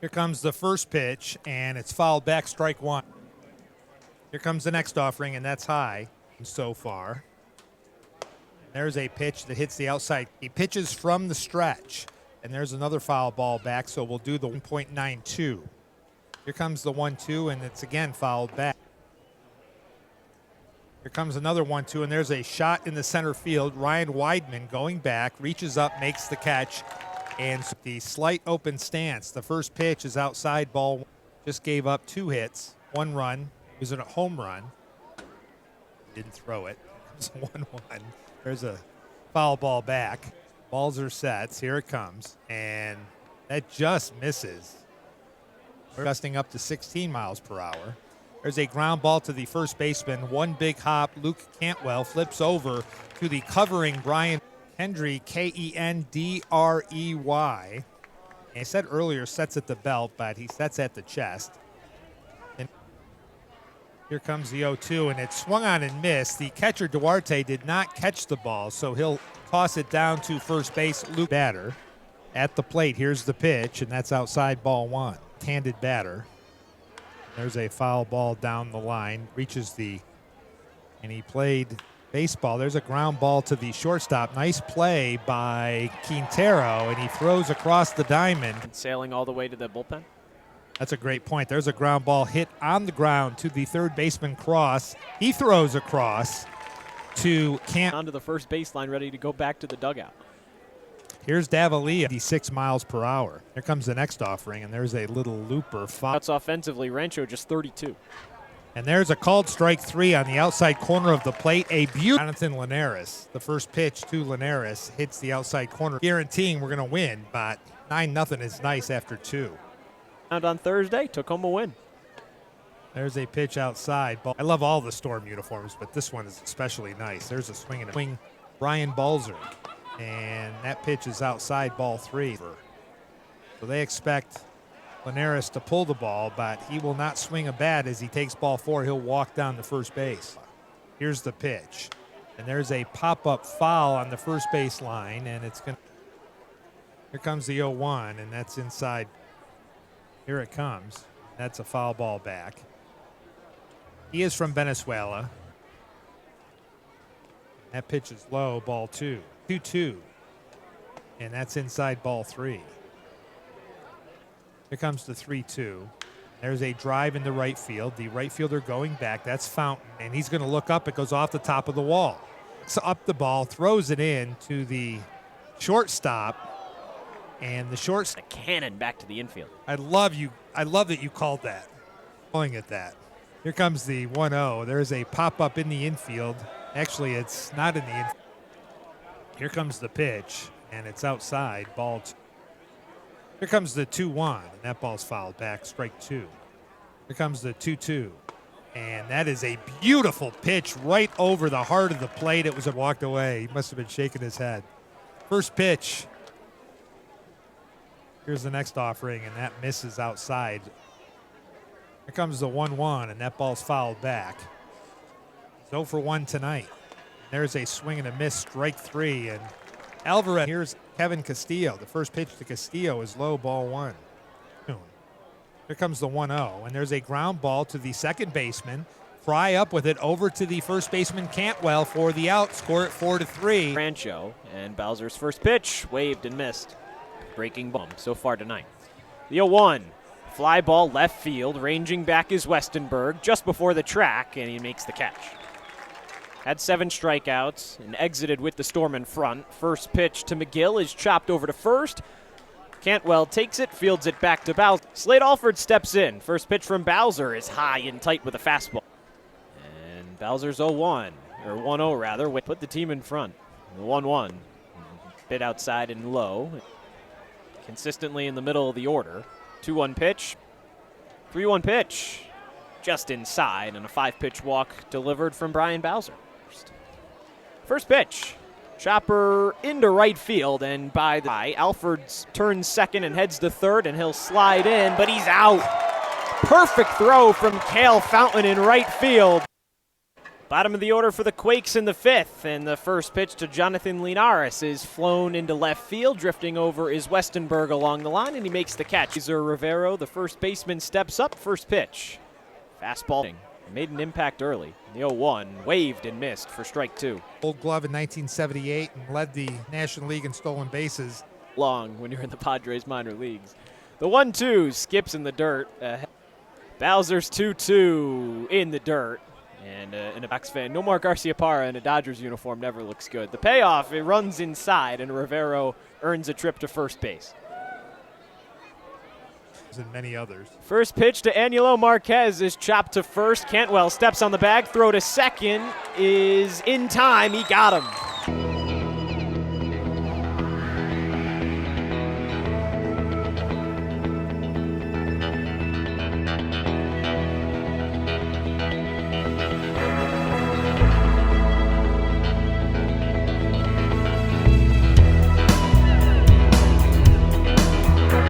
Here comes the first pitch, and it's fouled back, strike one. Here comes the next offering, and that's high so far. There's a pitch that hits the outside. He pitches from the stretch, and there's another foul ball back, so we'll do the 1.92. Here comes the 1-2, and it's again fouled back. Here comes another 1-2, and there's a shot in the center field. Ryan Weidman going back, reaches up, makes the catch, and the slight open stance. The first pitch is outside, ball. Just gave up 2 hits, 1 run. It was a home run. Didn't throw it. It was 1-1. There's a foul ball back. Balzer sets. Here it comes. And that just misses. Gusting up to 16 miles per hour. There's a ground ball to the first baseman. One big hop. Luke Cantwell flips over to the covering Bryan Kendry, Kendrey. And I said earlier sets at the belt, but he sets at the chest. And here comes the 0-2, and it swung on and missed. The catcher, Duarte, did not catch the ball, so he'll toss it down to first base. Luke batter at the plate. Here's the pitch, and that's outside, ball 1. Handed batter. There's a foul ball down the line. Reaches and he played baseball. There's a ground ball to the shortstop. Nice play by Quintero, and he throws across the diamond. Sailing all the way to the bullpen. That's a great point. There's a ground ball hit on the ground to the third baseman Cross. He throws across to onto the first baseline, ready to go back to the dugout. Here's Davila, 86 miles per hour. Here comes the next offering, and there's a little looper. That's offensively. Rancho just 32. And there's a called strike 3 on the outside corner of the plate. A beautiful Jonathan Linares. The first pitch to Linares hits the outside corner, guaranteeing we're going to win, but 9-0 is nice after 2. And on Thursday, took home a win. There's a pitch outside. I love all the Storm uniforms, but this one is especially nice. There's a swing and a swing. Bryan Balzer. And that pitch is outside, ball 3. So they expect Linares to pull the ball, but he will not swing a bat as he takes ball 4. He'll walk down to first base. Here's the pitch. And there's a pop-up foul on the first base line, and it's going to. Here comes the 0-1, and that's inside. Here it comes. That's a foul ball back. He is from Venezuela. That pitch is low, ball 2. 2-2. And that's inside, ball 3. Here comes the 3-2. There's a drive in the right field. The right fielder going back. That's Fountain. And he's going to look up. It goes off the top of the wall. So up the ball, throws it in to the shortstop. And the shortstop. A cannon back to the infield. I love that you called that. Calling it that. Here comes the 1-0. There's a pop-up in the infield. Actually, it's not in the infield. Here comes the pitch, and it's outside, ball 2. Here comes the 2-1, and that ball's fouled back, strike 2. Here comes the 2-2, and that is a beautiful pitch right over the heart of the plate. It was walked away. He must have been shaking his head. First pitch. Here's the next offering, and that misses outside. Here comes the 1-1, and that ball's fouled back. He's 0 for 1 tonight. There's a swing and a miss, strike 3. And Alvarez, here's Kevin Castillo. The first pitch to Castillo is low, ball 1. Here comes the 1-0. And there's a ground ball to the second baseman. Fry up with it over to the first baseman Cantwell for the out. Score it 4-3. Rancho, and Balzer's first pitch, waved and missed. Breaking ball so far tonight. The 0-1. Fly ball left field. Ranging back is Westenberg just before the track, and he makes the catch. Had 7 strikeouts and exited with the Storm in front. First pitch to McGill is chopped over to first. Cantwell takes it, fields it back to Balzer. Slade Alford steps in. First pitch from Balzer is high and tight with a fastball. And Balzer's 0-1, or 1-0 rather, put the team in front. The 1-1, bit outside and low. Consistently in the middle of the order. 2-1 pitch, 3-1 pitch. Just inside, and a 5-pitch walk delivered from Bryan Balzer. First pitch, chopper into right field, and by the Alford turns second and heads to third, and he'll slide in, but he's out. Perfect throw from Cale Fountain in right field. Bottom of the order for the Quakes in the fifth, and the first pitch to Jonathan Linares is flown into left field. Drifting over is Westenberg along the line, and he makes the catch. Balzer Rivero, the first baseman, steps up. First pitch. Fastball. Made an impact early. The 0-1 waved and missed for strike two. Gold Glove in 1978 and led the National League in stolen bases. Long when you're in the Padres minor leagues. The 1-2 skips in the dirt. Balzer's 2-2 in the dirt. And a Bucs fan, Nomar Garciaparra in a Dodgers uniform never looks good. The payoff, it runs inside, and Rivero earns a trip to first base. And many others. First pitch to Angelo Marquez is chopped to first. Cantwell steps on the bag. Throw to second is in time. He got him.